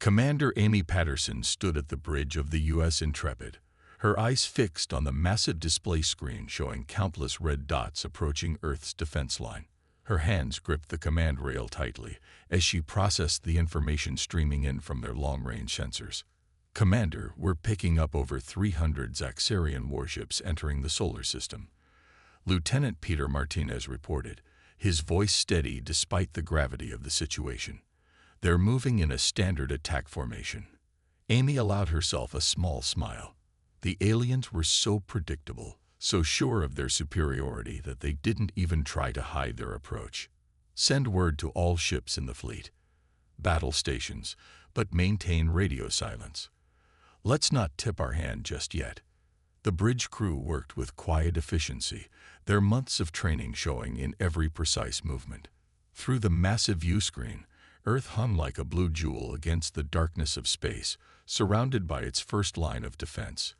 Commander Amy Patterson stood at the bridge of the U.S. Intrepid, her eyes fixed on the massive display screen showing countless red dots approaching Earth's defense line. Her hands gripped the command rail tightly as she processed the information streaming in from their long-range sensors. "Commander, we're picking up over 300 Zaxxarian warships entering the solar system," Lieutenant Peter Martinez reported, his voice steady despite the gravity of the situation. "They're moving in a standard attack formation." Amy allowed herself a small smile. The aliens were so predictable, so sure of their superiority that they didn't even try to hide their approach. "Send word to all ships in the fleet. Battle stations, but maintain radio silence. Let's not tip our hand just yet." The bridge crew worked with quiet efficiency, their months of training showing in every precise movement. Through the massive view screen, Earth hung like a blue jewel against the darkness of space, surrounded by its first line of defense.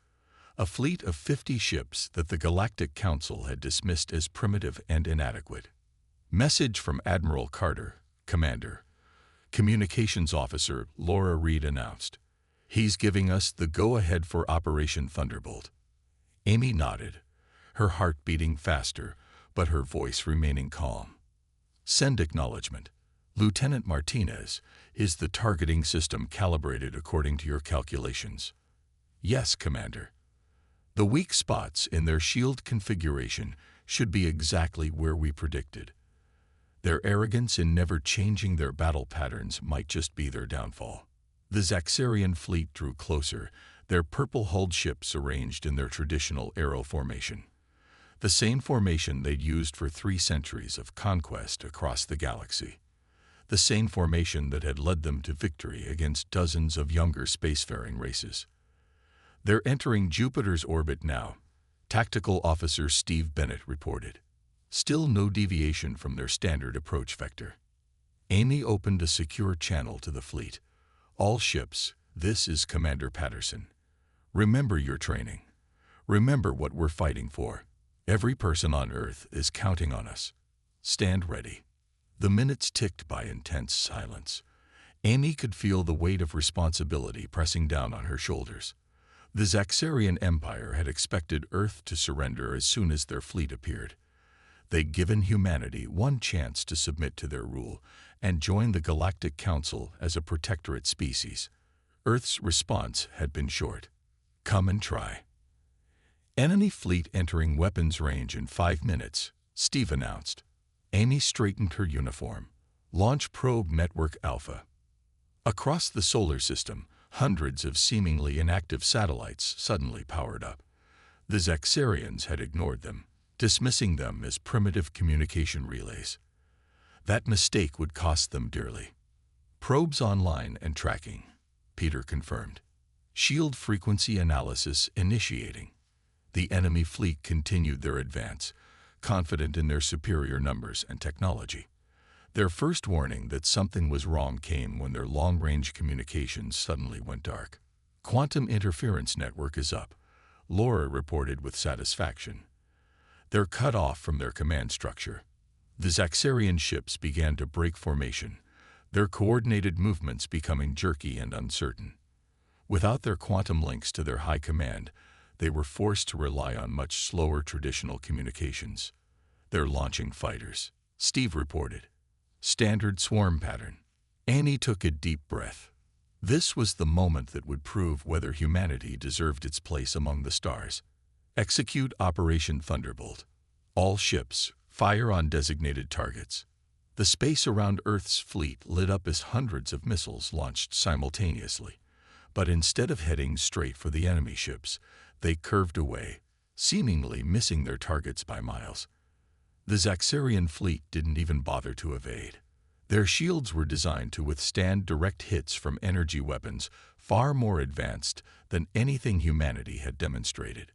A fleet of 50 ships that the Galactic Council had dismissed as primitive and inadequate. Message from Admiral Carter, Commander. Communications Officer Laura Reed announced. "He's giving us the go-ahead for Operation Thunderbolt." Amy nodded, her heart beating faster, but her voice remaining calm. "Send acknowledgement. Lieutenant Martinez, is the targeting system calibrated according to your calculations?" "Yes, Commander. The weak spots in their shield configuration should be exactly where we predicted. Their arrogance in never changing their battle patterns might just be their downfall." The Zaxxarian fleet drew closer, their purple-hulled ships arranged in their traditional arrow formation. The same formation they'd used for 3 centuries of conquest across the galaxy. The same formation that had led them to victory against dozens of younger spacefaring races. "They're entering Jupiter's orbit now," Tactical Officer Steve Bennett reported. "Still no deviation from their standard approach vector." Amy opened a secure channel to the fleet. "All ships, this is Commander Patterson. Remember your training. Remember what we're fighting for. Every person on Earth is counting on us. Stand ready." The minutes ticked by in tense silence. Amy could feel the weight of responsibility pressing down on her shoulders. The Zaxxarian Empire had expected Earth to surrender as soon as their fleet appeared. They'd given humanity one chance to submit to their rule and join the Galactic Council as a protectorate species. Earth's response had been short. "Come and try." "Enemy fleet entering weapons range in 5 minutes, Steve announced. Amy straightened her uniform. "Launch probe network Alpha." Across the solar system, hundreds of seemingly inactive satellites suddenly powered up. The Zaxxarians had ignored them, dismissing them as primitive communication relays. That mistake would cost them dearly. "Probes online and tracking," Peter confirmed. "Shield frequency analysis initiating." The enemy fleet continued their advance, confident in their superior numbers and technology. Their first warning that something was wrong came when their long-range communications suddenly went dark. "Quantum interference network is up," Laura reported with satisfaction. "They're cut off from their command structure." The Zaxxarian ships began to break formation, their coordinated movements becoming jerky and uncertain. Without their quantum links to their high command, they were forced to rely on much slower traditional communications. "They're launching fighters," Steve reported. "Standard swarm pattern." Annie took a deep breath. This was the moment that would prove whether humanity deserved its place among the stars. "Execute Operation Thunderbolt. All ships, fire on designated targets." The space around Earth's fleet lit up as hundreds of missiles launched simultaneously. But instead of heading straight for the enemy ships, they curved away, seemingly missing their targets by miles. The Zaxxarian fleet didn't even bother to evade. Their shields were designed to withstand direct hits from energy weapons far more advanced than anything humanity had demonstrated.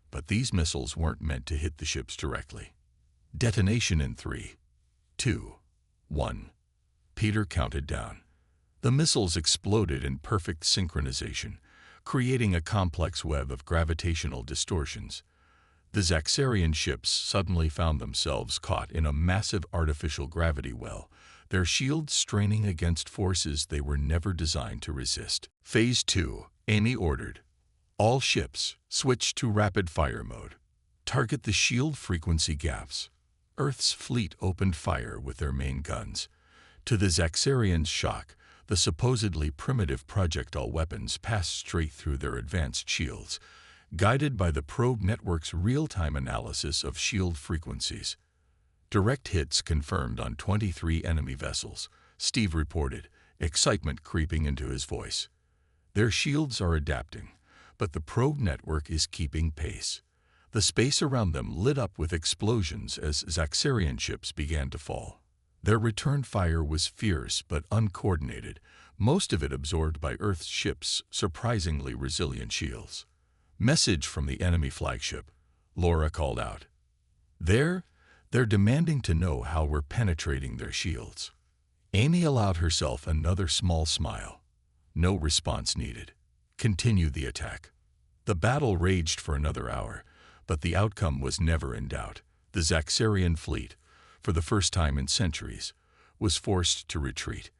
But these missiles weren't meant to hit the ships directly. "Detonation in 3, 2, 1. Peter counted down. The missiles exploded in perfect synchronization, creating a complex web of gravitational distortions. The Zaxxarian ships suddenly found themselves caught in a massive artificial gravity well, their shields straining against forces they were never designed to resist. Phase 2, Amy ordered. All ships, switch to rapid-fire mode. Target the shield frequency gaps. Earth's fleet opened fire with their main guns. To the Zaxxarians' shock, the supposedly primitive projectile weapons passed straight through their advanced shields, guided by the probe network's real-time analysis of shield frequencies. Direct hits confirmed on 23 enemy vessels, Steve reported, excitement creeping into his voice. Their shields are adapting, but the probe network is keeping pace. The space around them lit up with explosions as Zaxxarian ships began to fall. Their return fire was fierce but uncoordinated, most of it absorbed by Earth's ships' surprisingly resilient shields. Message from the enemy flagship, Laura called out. They're demanding to know how we're penetrating their shields. Amy allowed herself another small smile. No response needed. Continue the attack. The battle raged for another hour, but the outcome was never in doubt. The Zaxxarian fleet, for the first time in centuries, was forced to retreat.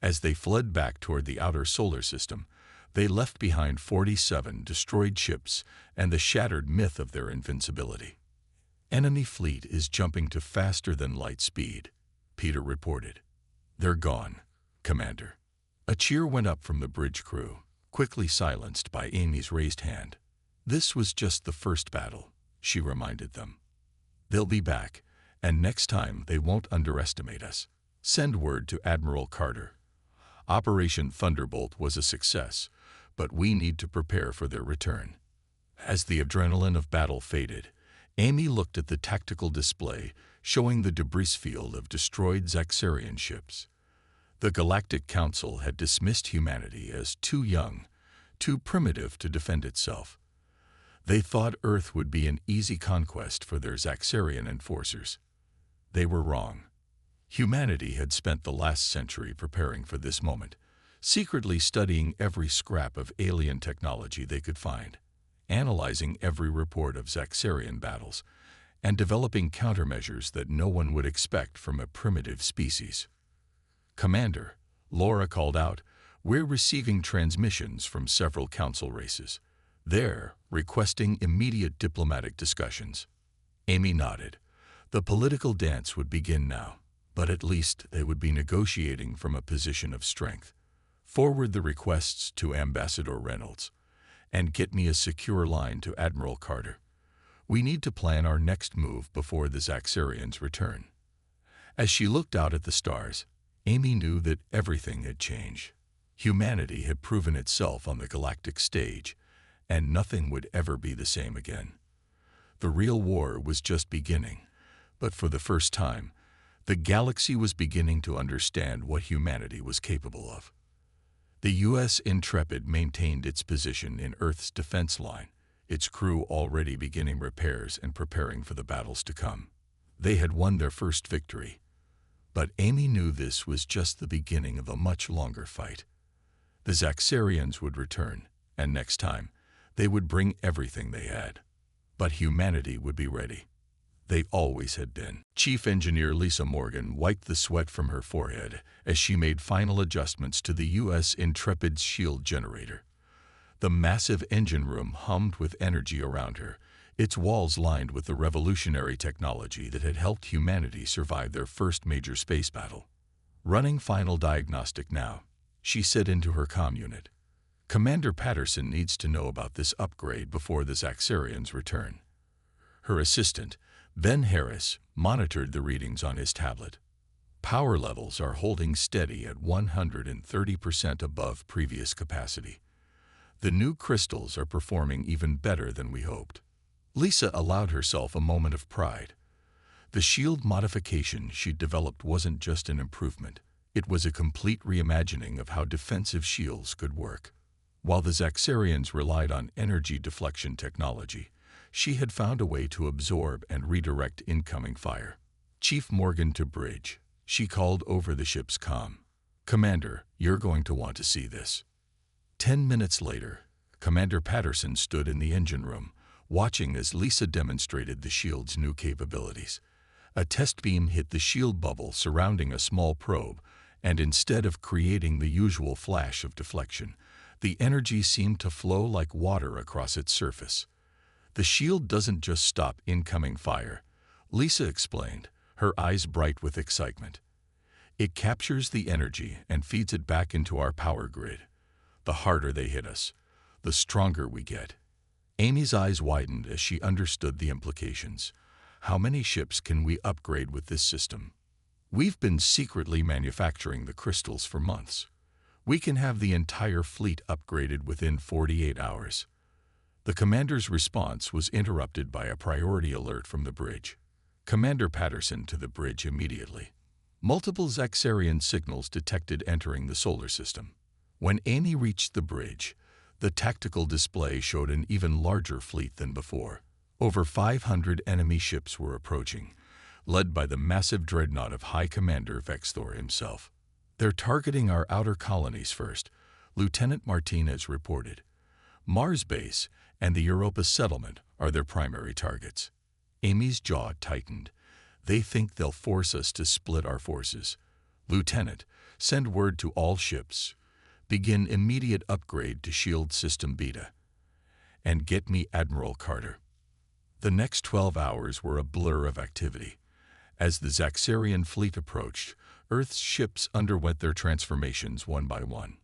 As they fled back toward the outer solar system, they left behind 47 destroyed ships and the shattered myth of their invincibility. Enemy fleet is jumping to faster-than-light speed, Peter reported. They're gone, Commander. A cheer went up from the bridge crew, quickly silenced by Amy's raised hand. This was just the first battle, she reminded them. They'll be back, and next time they won't underestimate us. Send word to Admiral Carter. Operation Thunderbolt was a success, but we need to prepare for their return. As the adrenaline of battle faded, Amy looked at the tactical display showing the debris field of destroyed Zaxxarian ships. The Galactic Council had dismissed humanity as too young, too primitive to defend itself. They thought Earth would be an easy conquest for their Zaxxarian enforcers. They were wrong. Humanity had spent the last century preparing for this moment, secretly studying every scrap of alien technology they could find, analyzing every report of Zaxxarian battles, and developing countermeasures that no one would expect from a primitive species. Commander, Laura called out, we're receiving transmissions from several council races. They're requesting immediate diplomatic discussions. Amy nodded. The political dance would begin now, but at least they would be negotiating from a position of strength. Forward the requests to Ambassador Reynolds, and get me a secure line to Admiral Carter. We need to plan our next move before the Zaxxarians return. As she looked out at the stars, Amy knew that everything had changed. Humanity had proven itself on the galactic stage, and nothing would ever be the same again. The real war was just beginning, but for the first time, the galaxy was beginning to understand what humanity was capable of. The U.S. Intrepid maintained its position in Earth's defense line, its crew already beginning repairs and preparing for the battles to come. They had won their first victory, but Amy knew this was just the beginning of a much longer fight. The Zaxxarians would return, and next time, they would bring everything they had. But humanity would be ready. They always had been. Chief Engineer Lisa Morgan wiped the sweat from her forehead as she made final adjustments to the U.S. Intrepid's shield generator. The massive engine room hummed with energy around her, its walls lined with the revolutionary technology that had helped humanity survive their first major space battle. Running final diagnostic now, she said into her comm unit. Commander Patterson needs to know about this upgrade before the Zaxxarians return. Her assistant, Ben Harris, monitored the readings on his tablet. Power levels are holding steady at 130% above previous capacity. The new crystals are performing even better than we hoped. Lisa allowed herself a moment of pride. The shield modification she'd developed wasn't just an improvement. It was a complete reimagining of how defensive shields could work. While the Zaxxarians relied on energy deflection technology, she had found a way to absorb and redirect incoming fire. Chief Morgan to bridge, she called over the ship's comm. Commander, you're going to want to see this. 10 minutes later, Commander Patterson stood in the engine room, watching as Lisa demonstrated the shield's new capabilities. A test beam hit the shield bubble surrounding a small probe, and instead of creating the usual flash of deflection, the energy seemed to flow like water across its surface. The shield doesn't just stop incoming fire, Lisa explained, her eyes bright with excitement. It captures the energy and feeds it back into our power grid. The harder they hit us, the stronger we get. Amy's eyes widened as she understood the implications. How many ships can we upgrade with this system? We've been secretly manufacturing the crystals for months. We can have the entire fleet upgraded within 48 hours. The commander's response was interrupted by a priority alert from the bridge. Commander Patterson to the bridge immediately. Multiple Zaxarian signals detected entering the solar system. When Amy reached the bridge, the tactical display showed an even larger fleet than before. Over 500 enemy ships were approaching, led by the massive dreadnought of High Commander Vexthor himself. They're targeting our outer colonies first, Lieutenant Martinez reported. Mars base and the Europa settlement are their primary targets. Amy's jaw tightened. They think they'll force us to split our forces. Lieutenant, send word to all ships. Begin immediate upgrade to Shield System Beta. And get me Admiral Carter. The next 12 hours were a blur of activity. As the Zaxarian fleet approached, Earth's ships underwent their transformations one by one.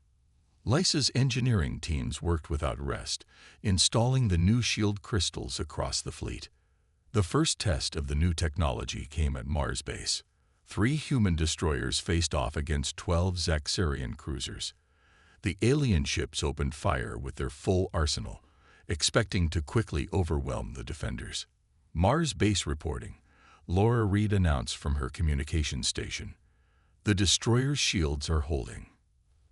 Lisa's engineering teams worked without rest, installing the new shield crystals across the fleet. The first test of the new technology came at Mars base. 3 human destroyers faced off against 12 Zaxarian cruisers. The alien ships opened fire with their full arsenal, expecting to quickly overwhelm the defenders. Mars base reporting. Laura Reed announced from her communications station. The destroyer's shields are holding.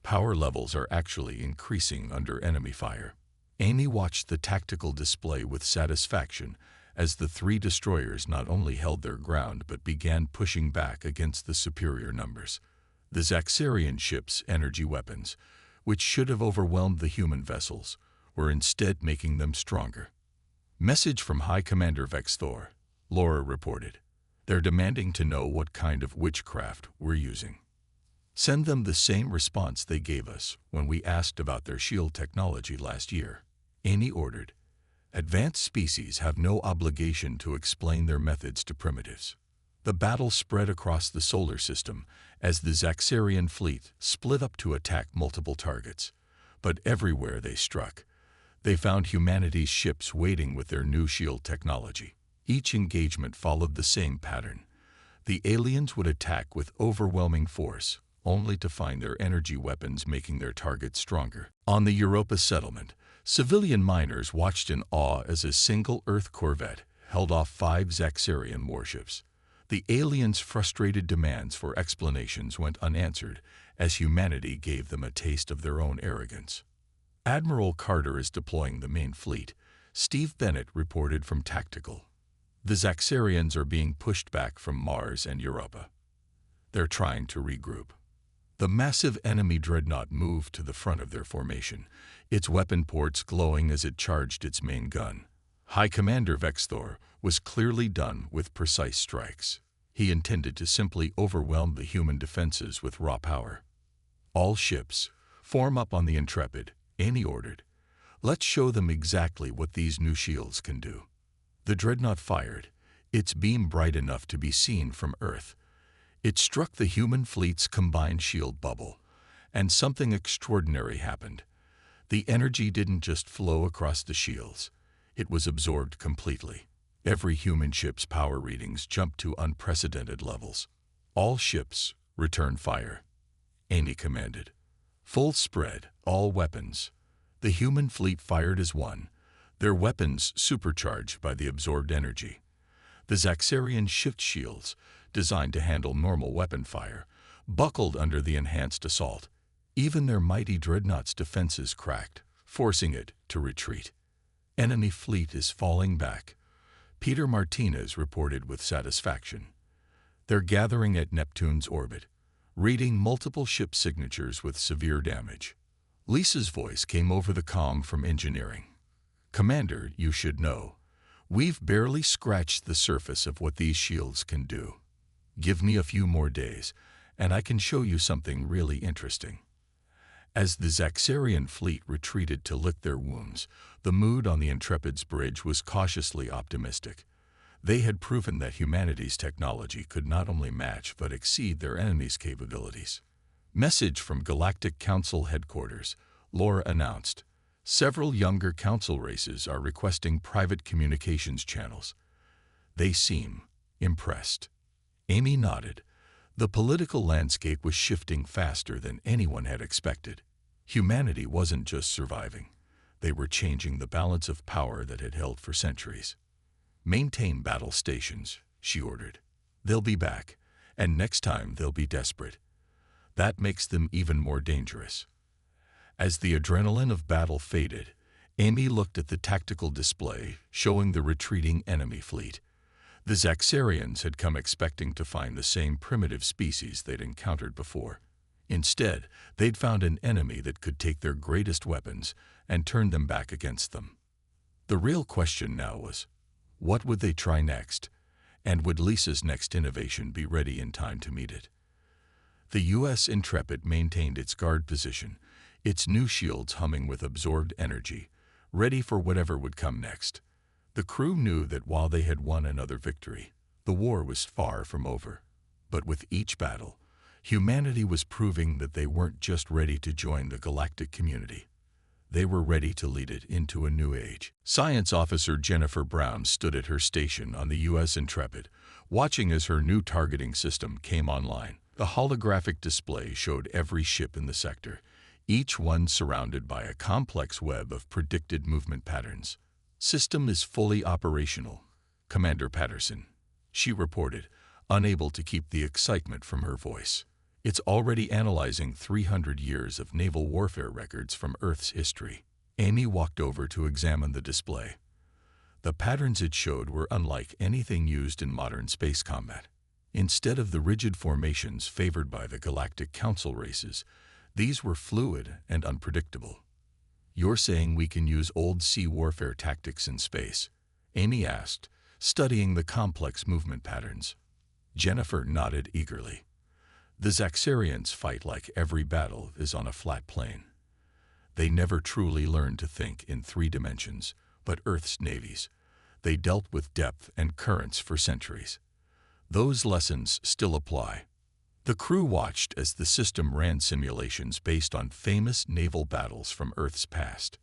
Power levels are actually increasing under enemy fire. Amy watched the tactical display with satisfaction as the 3 destroyers not only held their ground but began pushing back against the superior numbers. The Zaxarian ships' energy weapons, which should have overwhelmed the human vessels, were instead making them stronger. Message from High Commander Vexthor, Laura reported. They're demanding to know what kind of witchcraft we're using. Send them the same response they gave us when we asked about their shield technology last year. Amy ordered. Advanced species have no obligation to explain their methods to primitives. The battle spread across the solar system as the Zaxarian fleet split up to attack multiple targets. But everywhere they struck, they found humanity's ships waiting with their new shield technology. Each engagement followed the same pattern. The aliens would attack with overwhelming force, only to find their energy weapons making their targets stronger. On the Europa settlement, civilian miners watched in awe as a single Earth corvette held off 5 Zaxarian warships. The aliens' frustrated demands for explanations went unanswered as humanity gave them a taste of their own arrogance. Admiral Carter is deploying the main fleet, Steve Bennett reported from Tactical. The Zaxarians are being pushed back from Mars and Europa. They're trying to regroup. The massive enemy dreadnought moved to the front of their formation, its weapon ports glowing as it charged its main gun. High Commander Vexthor was clearly done with precise strikes. He intended to simply overwhelm the human defenses with raw power. All ships, form up on the Intrepid, Amy ordered. Let's show them exactly what these new shields can do. The dreadnought fired, its beam bright enough to be seen from Earth. It struck the human fleet's combined shield bubble, and something extraordinary happened. The energy didn't just flow across the shields. It was absorbed completely. Every human ship's power readings jumped to unprecedented levels. All ships, return fire. Amy commanded. Full spread, all weapons. The human fleet fired as one, their weapons supercharged by the absorbed energy. The Zaxarian shift shields, designed to handle normal weapon fire, buckled under the enhanced assault. Even their mighty dreadnought's defenses cracked, forcing it to retreat. Enemy fleet is falling back, Peter Martinez reported with satisfaction. They're gathering at Neptune's orbit, reading multiple ship signatures with severe damage. Lisa's voice came over the comm from engineering. Commander, you should know. We've barely scratched the surface of what these shields can do. Give me a few more days, and I can show you something really interesting." As the Zaxarian fleet retreated to lick their wounds, the mood on the Intrepid's bridge was cautiously optimistic. They had proven that humanity's technology could not only match but exceed their enemies' capabilities. Message from Galactic Council Headquarters, Laura announced. Several younger council races are requesting private communications channels. They seem impressed. Amy nodded. The political landscape was shifting faster than anyone had expected. Humanity wasn't just surviving. They were changing the balance of power that had held for centuries. "Maintain battle stations," she ordered. "They'll be back, and next time they'll be desperate. That makes them even more dangerous." As the adrenaline of battle faded, Amy looked at the tactical display showing the retreating enemy fleet. The Zaxarians had come expecting to find the same primitive species they'd encountered before. Instead, they'd found an enemy that could take their greatest weapons and turn them back against them. The real question now was, what would they try next? And would Lisa's next innovation be ready in time to meet it? The U.S. Intrepid maintained its guard position, its new shields humming with absorbed energy, ready for whatever would come next. The crew knew that while they had won another victory, the war was far from over. But with each battle, humanity was proving that they weren't just ready to join the galactic community. They were ready to lead it into a new age. Science Officer Jennifer Brown stood at her station on the U.S. Intrepid, watching as her new targeting system came online. The holographic display showed every ship in the sector, each one surrounded by a complex web of predicted movement patterns. "System is fully operational, Commander Patterson," she reported, unable to keep the excitement from her voice. "It's already analyzing 300 years of naval warfare records from Earth's history." Amy walked over to examine the display. The patterns it showed were unlike anything used in modern space combat. Instead of the rigid formations favored by the Galactic Council races, these were fluid and unpredictable. "You're saying we can use old sea warfare tactics in space?" Amy asked, studying the complex movement patterns. Jennifer nodded eagerly. "The Zaxarians fight like every battle is on a flat plane. They never truly learned to think in 3 dimensions, but Earth's navies. They dealt with depth and currents for centuries. Those lessons still apply." The crew watched as the system ran simulations based on famous naval battles from Earth's past.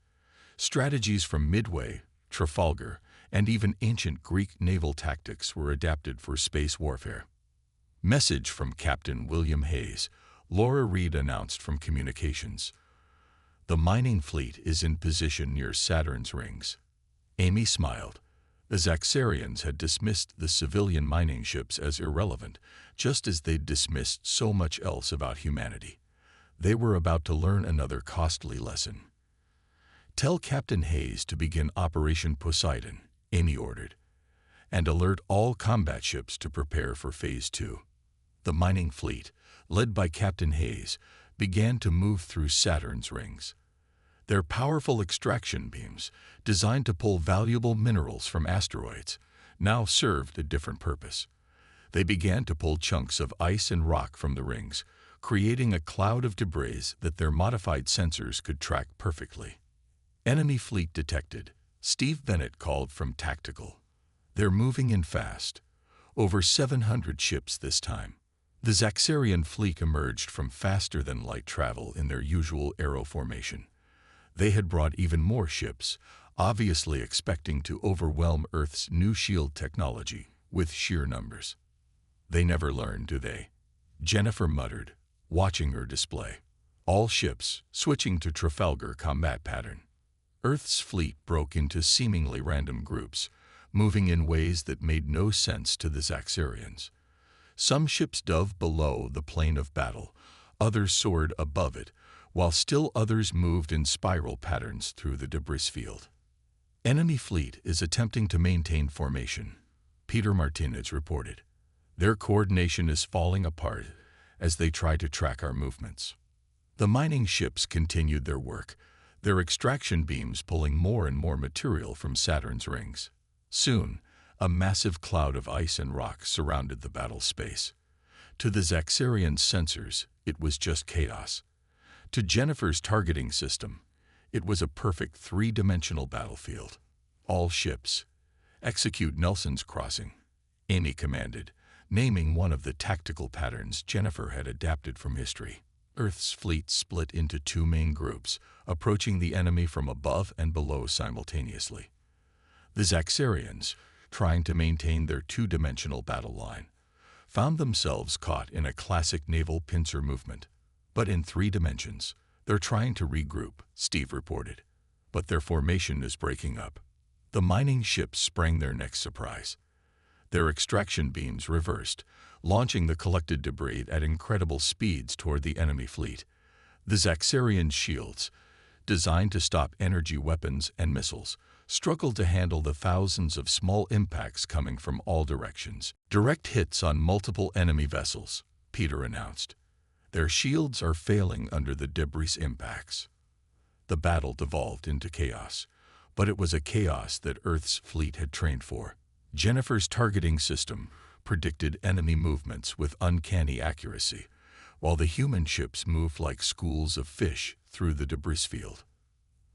Strategies from Midway, Trafalgar, and even ancient Greek naval tactics were adapted for space warfare. Message from Captain William Hayes, Laura Reed announced from communications. "The mining fleet is in position near Saturn's rings." Amy smiled. The Zaxarians had dismissed the civilian mining ships as irrelevant, just as they'd dismissed so much else about humanity. They were about to learn another costly lesson. "Tell Captain Hayes to begin Operation Poseidon," Amy ordered, "and alert all combat ships to prepare for Phase 2. The mining fleet, led by Captain Hayes, began to move through Saturn's rings. Their powerful extraction beams, designed to pull valuable minerals from asteroids, now served a different purpose. They began to pull chunks of ice and rock from the rings, creating a cloud of debris that their modified sensors could track perfectly. "Enemy fleet detected," Steve Bennett called from Tactical. "They're moving in fast. Over 700 ships this time." The Zaxarian fleet emerged from faster-than-light travel in their usual arrow formation. They had brought even more ships, obviously expecting to overwhelm Earth's new shield technology with sheer numbers. "They never learn, do they?" Jennifer muttered, watching her display. All ships switching to Trafalgar combat pattern. Earth's fleet broke into seemingly random groups, moving in ways that made no sense to the Zaxarians. Some ships dove below the plane of battle, others soared above it, while still others moved in spiral patterns through the debris field. "Enemy fleet is attempting to maintain formation," Peter Martinez reported. "Their coordination is falling apart as they try to track our movements." The mining ships continued their work, their extraction beams pulling more and more material from Saturn's rings. Soon, a massive cloud of ice and rock surrounded the battle space. To the Zaxxarians' sensors, it was just chaos. To Jennifer's targeting system, it was a perfect three-dimensional battlefield. All ships. Execute Nelson's crossing, Amy commanded, naming one of the tactical patterns Jennifer had adapted from history. Earth's fleet split into two main groups, approaching the enemy from above and below simultaneously. The Zaxxarians, trying to maintain their two-dimensional battle line, found themselves caught in a classic naval pincer movement. But in 3 dimensions, they're trying to regroup, Steve reported. But their formation is breaking up. The mining ships sprang their next surprise. Their extraction beams reversed, launching the collected debris at incredible speeds toward the enemy fleet. The Zaxxarian shields, designed to stop energy weapons and missiles, struggled to handle the thousands of small impacts coming from all directions. Direct hits on multiple enemy vessels, Peter announced. Their shields are failing under the debris impacts. The battle devolved into chaos, but it was a chaos that Earth's fleet had trained for. Jennifer's targeting system predicted enemy movements with uncanny accuracy, while the human ships moved like schools of fish through the debris field.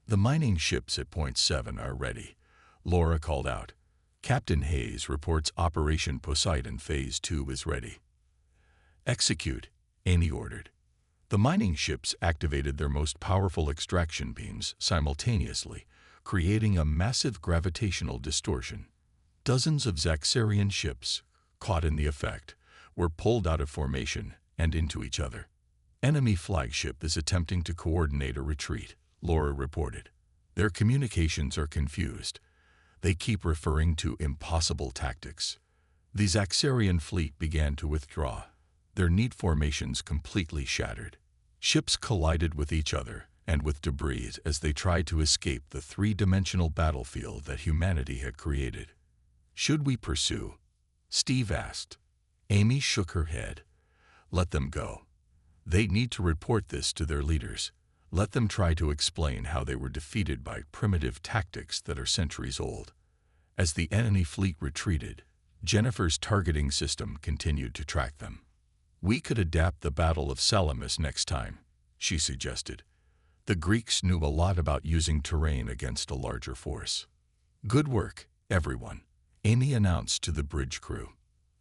The mining ships at Point 7 are ready, Laura called out. Captain Hayes reports Operation Poseidon Phase 2 is ready. Execute, Amy ordered. The mining ships activated their most powerful extraction beams simultaneously, creating a massive gravitational distortion. Dozens of Zaxxarian ships, caught in the effect, were pulled out of formation and into each other. Enemy flagship is attempting to coordinate a retreat, Laura reported. Their communications are confused. They keep referring to impossible tactics. The Zaxxarian fleet began to withdraw, their neat formations completely shattered. Ships collided with each other and with debris as they tried to escape the three-dimensional battlefield that humanity had created. Should we pursue? Steve asked. Amy shook her head. Let them go. They need to report this to their leaders. Let them try to explain how they were defeated by primitive tactics that are centuries old. As the enemy fleet retreated, Jennifer's targeting system continued to track them. We could adapt the Battle of Salamis next time, she suggested. The Greeks knew a lot about using terrain against a larger force. Good work, everyone, Amy announced to the bridge crew.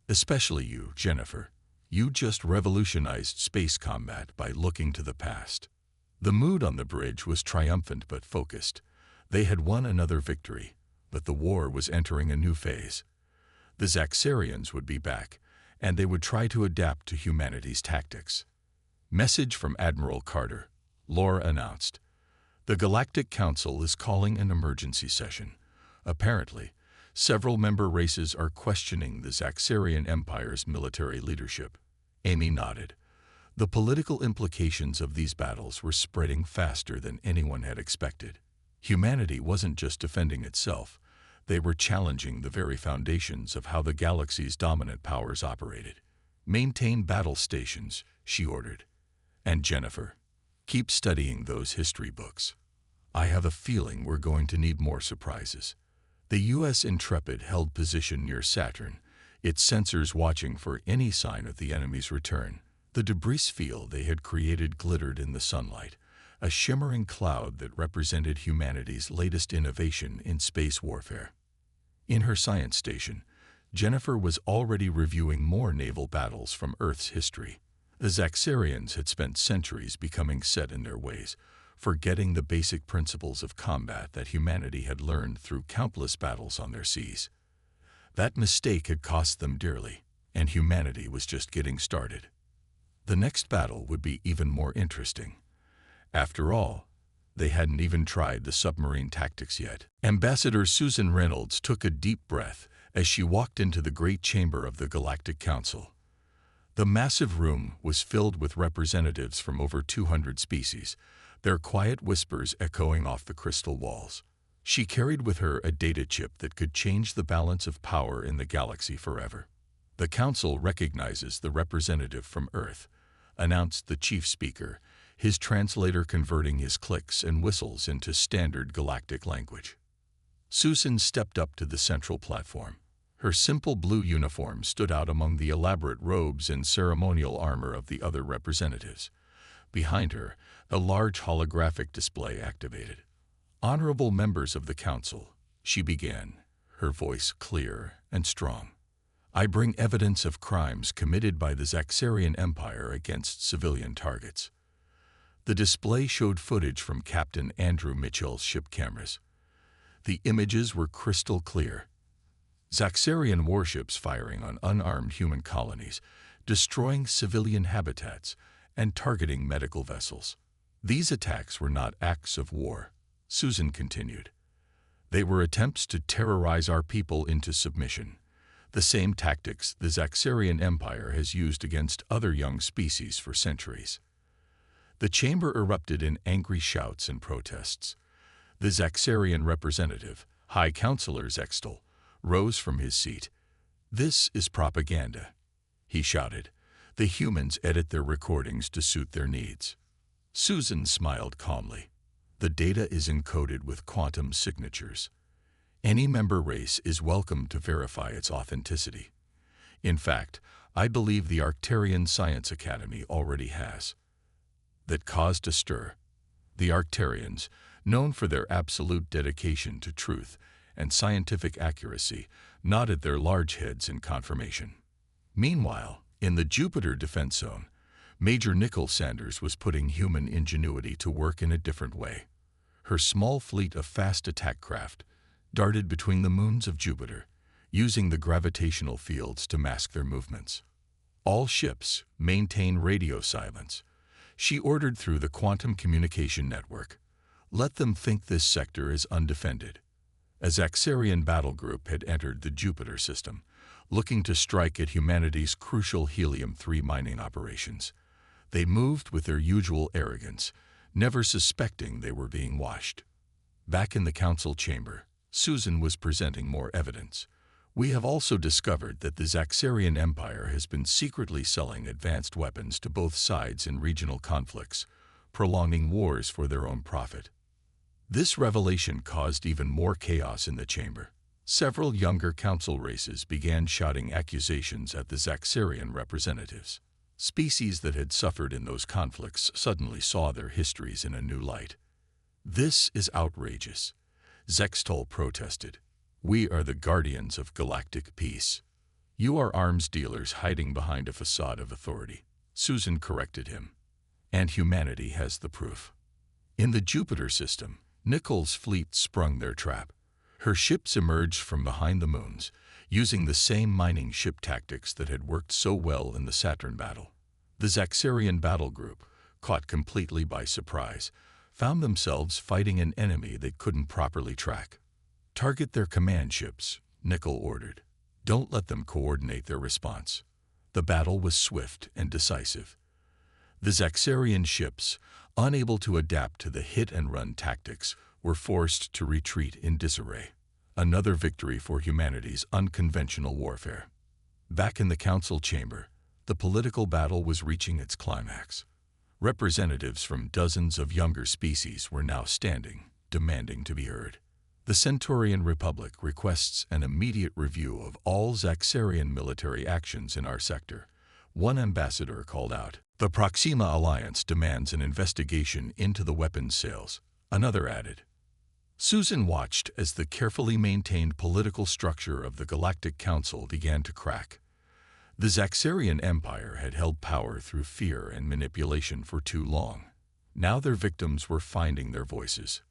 Especially you, Jennifer. You just revolutionized space combat by looking to the past. The mood on the bridge was triumphant but focused. They had won another victory, but the war was entering a new phase. The Zaxxarians would be back, and they would try to adapt to humanity's tactics. Message from Admiral Carter, Laura announced. The Galactic Council is calling an emergency session. Apparently, several member races are questioning the Zaxxarian Empire's military leadership. Amy nodded. The political implications of these battles were spreading faster than anyone had expected. Humanity wasn't just defending itself. They were challenging the very foundations of how the galaxy's dominant powers operated. Maintain battle stations, she ordered. And Jennifer, keep studying those history books. I have a feeling we're going to need more surprises. The U.S. Intrepid held position near Saturn, its sensors watching for any sign of the enemy's return. The debris field they had created glittered in the sunlight, a shimmering cloud that represented humanity's latest innovation in space warfare. In her science station, Jennifer was already reviewing more naval battles from Earth's history. The Zaxxarians had spent centuries becoming set in their ways, forgetting the basic principles of combat that humanity had learned through countless battles on their seas. That mistake had cost them dearly, and humanity was just getting started. The next battle would be even more interesting. After all, they hadn't even tried the submarine tactics yet. Ambassador Susan Reynolds took a deep breath as she walked into the great chamber of the Galactic Council. The massive room was filled with representatives from over 200 species, their quiet whispers echoing off the crystal walls. She carried with her a data chip that could change the balance of power in the galaxy forever. The Council recognizes the representative from Earth, announced the chief speaker, his translator converting his clicks and whistles into standard galactic language. Susan stepped up to the central platform. Her simple blue uniform stood out among the elaborate robes and ceremonial armor of the other representatives. Behind her, a large holographic display activated. "Honorable members of the Council," she began, her voice clear and strong. "I bring evidence of crimes committed by the Zaxarian Empire against civilian targets." The display showed footage from Captain Andrew Mitchell's ship cameras. The images were crystal clear. Zaxarian warships firing on unarmed human colonies, destroying civilian habitats, and targeting medical vessels. These attacks were not acts of war, Susan continued. They were attempts to terrorize our people into submission, the same tactics the Zaxarian Empire has used against other young species for centuries. The chamber erupted in angry shouts and protests. The Zaxarian representative, High Counselor Zextal, rose from his seat. "This is propaganda," he shouted. "The humans edit their recordings to suit their needs." Susan smiled calmly. "The data is encoded with quantum signatures. Any member race is welcome to verify its authenticity. In fact, I believe the Arcturian Science Academy already has." That caused a stir. The Arcturians, known for their absolute dedication to truth and scientific accuracy, nodded their large heads in confirmation. Meanwhile, in the Jupiter Defense Zone, Major Nicole Sanders was putting human ingenuity to work in a different way. Her small fleet of fast attack craft darted between the moons of Jupiter, using the gravitational fields to mask their movements. "All ships maintain radio silence," she ordered through the quantum communication network. "Let them think this sector is undefended." A Zaxarian battle group had entered the Jupiter system, looking to strike at humanity's crucial helium-3 mining operations. They moved with their usual arrogance, never suspecting they were being watched. Back in the council chamber, Susan was presenting more evidence. "We have also discovered that the Zaxarian Empire has been secretly selling advanced weapons to both sides in regional conflicts, prolonging wars for their own profit." This revelation caused even more chaos in the chamber. Several younger council races began shouting accusations at the Zaxarian representatives. Species that had suffered in those conflicts suddenly saw their histories in a new light. "This is outrageous," Zextal protested. "We are the guardians of galactic peace." "You are arms dealers hiding behind a facade of authority," Susan corrected him. "And humanity has the proof." In the Jupiter system, Nicole's fleet sprung their trap. Her ships emerged from behind the moons, using the same mining ship tactics that had worked so well in the Saturn battle. The Zaxarian battle group, caught completely by surprise, found themselves fighting an enemy they couldn't properly track. "Target their command ships," Nicole ordered. "Don't let them coordinate their response." The battle was swift and decisive. The Zaxarian ships, unable to adapt to the hit-and-run tactics, were forced to retreat in disarray. Another victory for humanity's unconventional warfare. Back in the council chamber, the political battle was reaching its climax. Representatives from dozens of younger species were now standing, demanding to be heard. "The Centaurian Republic requests an immediate review of all Zaxarian military actions in our sector," one ambassador called out. "The Proxima Alliance demands an investigation into the weapons sales," another added. Susan watched as the carefully maintained political structure of the Galactic Council began to crack. The Zaxarian Empire had held power through fear and manipulation for too long. Now their victims were finding their voices.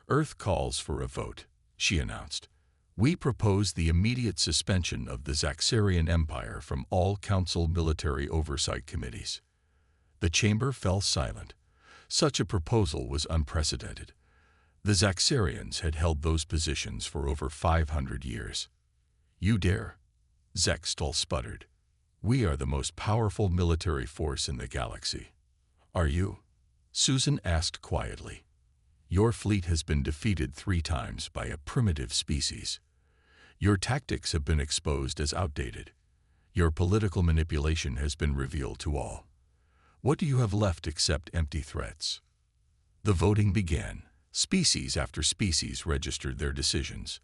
"Earth calls for a vote," she announced. "We propose the immediate suspension of the Zaxarian Empire from all Council military oversight committees." The chamber fell silent. Such a proposal was unprecedented. The Zaxarians had held those positions for over 500 years. "You dare?" Zextal sputtered. "We are the most powerful military force in the galaxy." "Are you?" Susan asked quietly. "Your fleet has been defeated 3 times by a primitive species. Your tactics have been exposed as outdated. Your political manipulation has been revealed to all. What do you have left except empty threats?" The voting began. Species after species registered their decisions.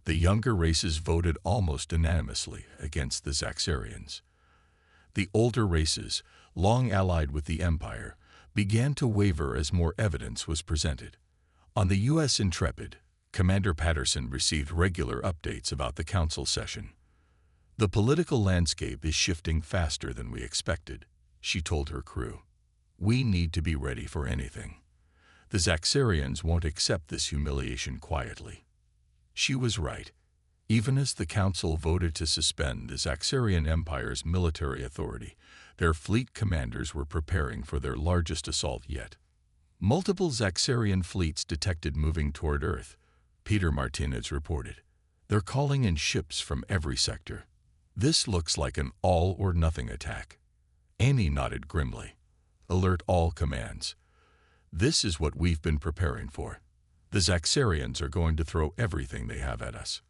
The younger races voted almost unanimously against the Zaxarians. The older races, long allied with the Empire, began to waver as more evidence was presented. On the U.S. Intrepid, Commander Patterson received regular updates about the council session. "The political landscape is shifting faster than we expected," she told her crew. "We need to be ready for anything. The Zaxarians won't accept this humiliation quietly." She was right. Even as the council voted to suspend the Zaxarian Empire's military authority, their fleet commanders were preparing for their largest assault yet. Multiple Zaxarian fleets detected moving toward Earth, Peter Martinez reported. "They're calling in ships from every sector. This looks like an all-or-nothing attack." Amy nodded grimly. "Alert all commands. This is what we've been preparing for. The Zaxarians are going to throw everything they have at us."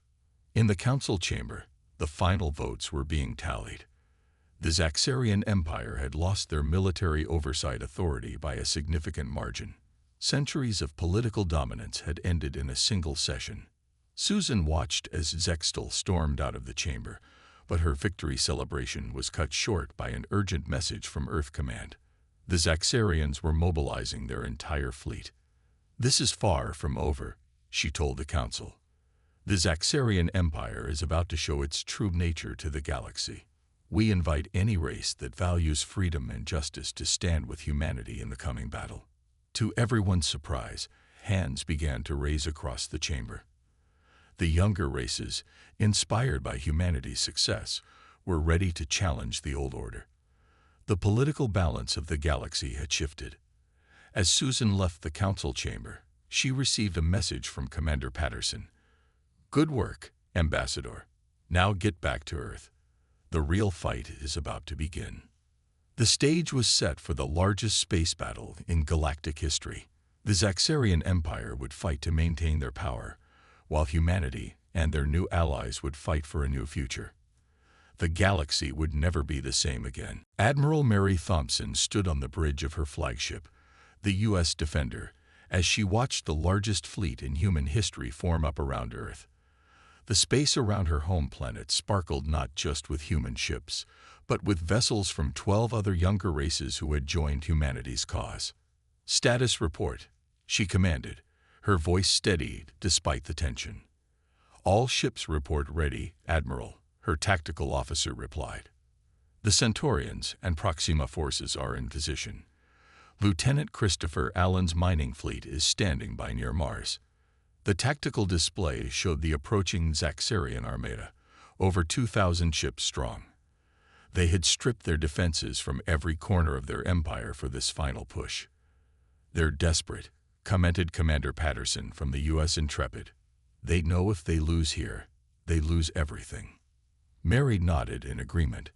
In the council chamber, the final votes were being tallied. The Zaxarian Empire had lost their military oversight authority by a significant margin. Centuries of political dominance had ended in a single session. Susan watched as Zextal stormed out of the chamber, but her victory celebration was cut short by an urgent message from Earth Command. The Zaxarians were mobilizing their entire fleet. "This is far from over," she told the council. "The Zaxarian Empire is about to show its true nature to the galaxy. We invite any race that values freedom and justice to stand with humanity in the coming battle." To everyone's surprise, hands began to raise across the chamber. The younger races, inspired by humanity's success, were ready to challenge the old order. The political balance of the galaxy had shifted. As Susan left the council chamber, she received a message from Commander Patterson. "Good work, Ambassador. Now get back to Earth. The real fight is about to begin." The stage was set for the largest space battle in galactic history. The Zaxarian Empire would fight to maintain their power, while humanity and their new allies would fight for a new future. The galaxy would never be the same again. Admiral Mary Thompson stood on the bridge of her flagship, the U.S. Defender, as she watched the largest fleet in human history form up around Earth. The space around her home planet sparkled not just with human ships, but with vessels from 12 other younger races who had joined humanity's cause. "Status report," she commanded, her voice steady despite the tension. "All ships report ready, Admiral," her tactical officer replied. "The Centaurians and Proxima forces are in position. Lieutenant Christopher Allen's mining fleet is standing by near Mars." The tactical display showed the approaching Zaxarian armada, over 2,000 ships strong. They had stripped their defenses from every corner of their empire for this final push. "They're desperate," commented Commander Patterson from the U.S. Intrepid. "They know if they lose here, they lose everything." Mary nodded in agreement.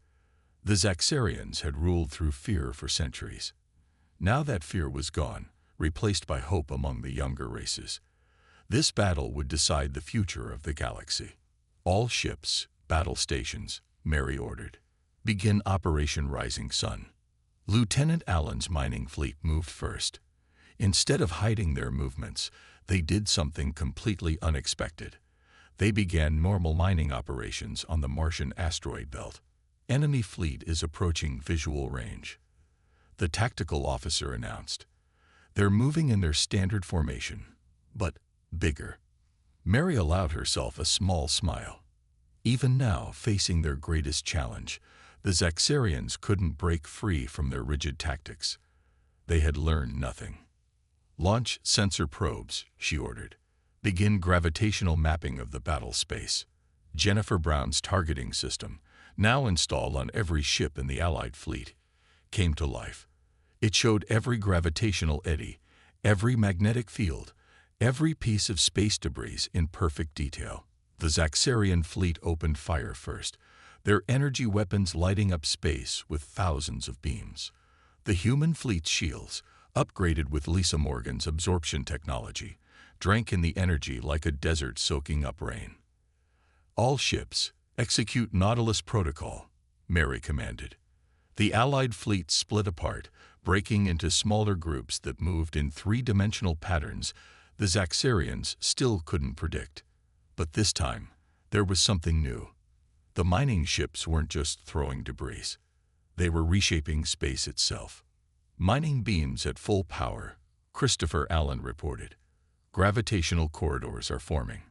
The Zaxarians had ruled through fear for centuries. Now that fear was gone, replaced by hope among the younger races. This battle would decide the future of the galaxy. "All ships, battle stations," Mary ordered. "Begin Operation Rising Sun." Lieutenant Allen's mining fleet moved first. Instead of hiding their movements, they did something completely unexpected. They began normal mining operations on the Martian asteroid belt. "Enemy fleet is approaching visual range," the tactical officer announced. "They're moving in their standard formation, but bigger." Mary allowed herself a small smile. Even now, facing their greatest challenge, the Zaxarians couldn't break free from their rigid tactics. They had learned nothing. "Launch sensor probes," she ordered. "Begin gravitational mapping of the battle space." Jennifer Brown's targeting system, now installed on every ship in the Allied fleet, came to life. It showed every gravitational eddy, every magnetic field, every piece of space debris in perfect detail. The Zaxarian fleet opened fire first, their energy weapons lighting up space with thousands of beams. The human fleet's shields, upgraded with Lisa Morgan's absorption technology, drank in the energy like a desert soaking up rain. "All ships, execute Nautilus Protocol," Mary commanded. The Allied fleet split apart, breaking into smaller groups that moved in three-dimensional patterns the Zaxarians still couldn't predict. But this time, there was something new. The mining ships weren't just throwing debris. They were reshaping space itself. Mining beams at full power, Christopher Allen reported. Gravitational corridors are forming.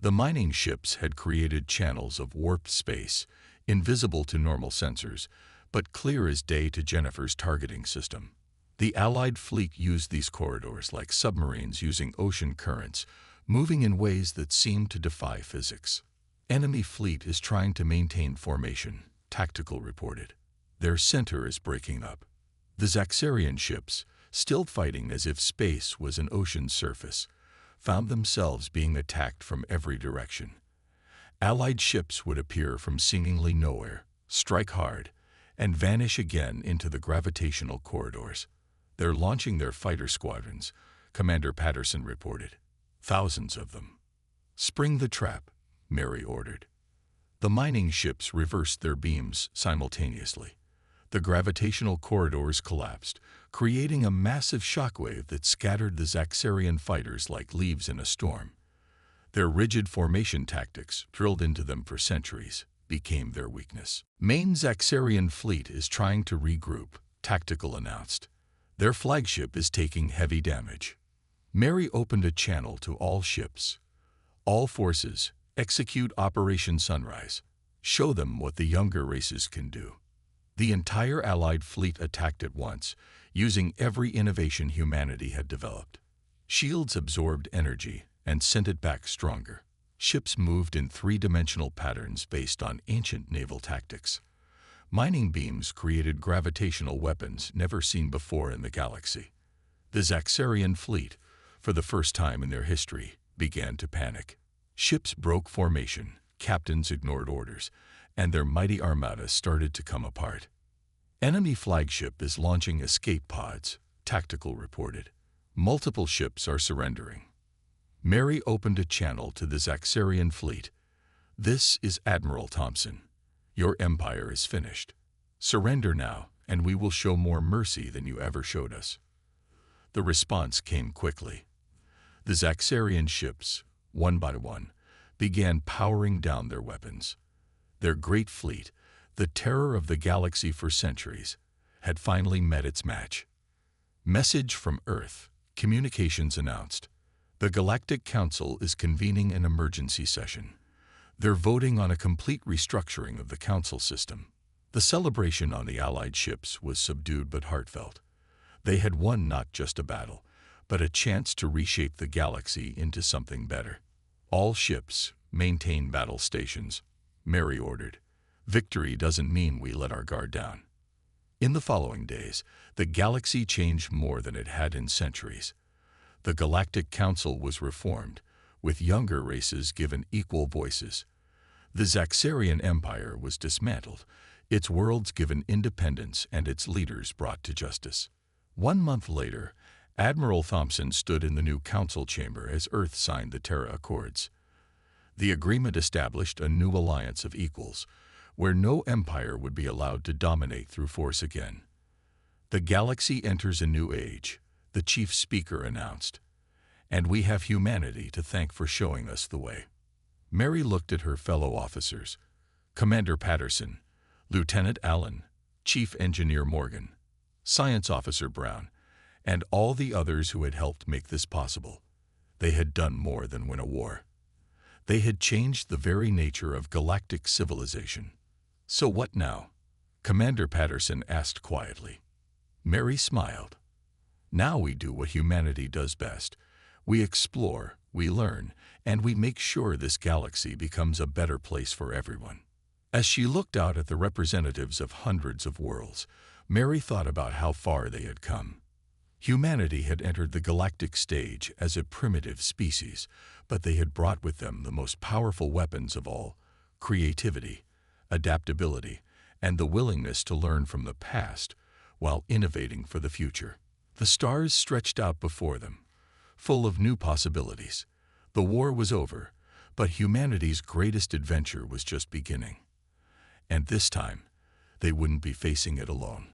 The mining ships had created channels of warped space, invisible to normal sensors, but clear as day to Jennifer's targeting system. The Allied fleet used these corridors like submarines using ocean currents, moving in ways that seemed to defy physics. Enemy fleet is trying to maintain formation, Tactical reported. Their center is breaking up. The Zaxarian ships, still fighting as if space was an ocean surface, found themselves being attacked from every direction. Allied ships would appear from seemingly nowhere, strike hard, and vanish again into the gravitational corridors. They're launching their fighter squadrons, Commander Patterson reported. Thousands of them. Spring the trap, Mary ordered. The mining ships reversed their beams simultaneously. The gravitational corridors collapsed, creating a massive shockwave that scattered the Zaxarian fighters like leaves in a storm. Their rigid formation tactics, drilled into them for centuries, became their weakness. Main Zaxarian fleet is trying to regroup, Tactical announced. Their flagship is taking heavy damage. Mary opened a channel to all ships. All forces, execute Operation Sunrise. Show them what the younger races can do. The entire Allied fleet attacked at once, using every innovation humanity had developed. Shields absorbed energy and sent it back stronger. Ships moved in three-dimensional patterns based on ancient naval tactics. Mining beams created gravitational weapons never seen before in the galaxy. The Zaxarian fleet, for the first time in their history, began to panic. Ships broke formation, captains ignored orders, and their mighty armada started to come apart. Enemy flagship is launching escape pods, Tactical reported. Multiple ships are surrendering. Mary opened a channel to the Zaxarian fleet. This is Admiral Thompson. Your empire is finished. Surrender now, and we will show more mercy than you ever showed us. The response came quickly. The Zaxarian ships, one by one, began powering down their weapons. Their great fleet, the terror of the galaxy for centuries, had finally met its match. Message from Earth, communications announced. The Galactic Council is convening an emergency session. They're voting on a complete restructuring of the Council system. The celebration on the Allied ships was subdued but heartfelt. They had won not just a battle, but a chance to reshape the galaxy into something better. All ships, maintain battle stations, Mary ordered. Victory doesn't mean we let our guard down. In the following days, the galaxy changed more than it had in centuries. The Galactic Council was reformed, with younger races given equal voices. The Zaxarian Empire was dismantled, its worlds given independence and its leaders brought to justice. 1 month later, Admiral Thompson stood in the new council chamber as Earth signed the Terra Accords. The agreement established a new alliance of equals, where no empire would be allowed to dominate through force again. The galaxy enters a new age, the chief speaker announced, and we have humanity to thank for showing us the way. Mary looked at her fellow officers, Commander Patterson, Lieutenant Allen, Chief Engineer Morgan, Science Officer Brown, and all the others who had helped make this possible. They had done more than win a war. They had changed the very nature of galactic civilization. So what now? Commander Patterson asked quietly. Mary smiled. Now we do what humanity does best. We explore, we learn, and we make sure this galaxy becomes a better place for everyone. As she looked out at the representatives of hundreds of worlds, Mary thought about how far they had come. Humanity had entered the galactic stage as a primitive species, but they had brought with them the most powerful weapons of all: creativity, adaptability, and the willingness to learn from the past while innovating for the future. The stars stretched out before them, full of new possibilities. The war was over, but humanity's greatest adventure was just beginning. And this time, they wouldn't be facing it alone.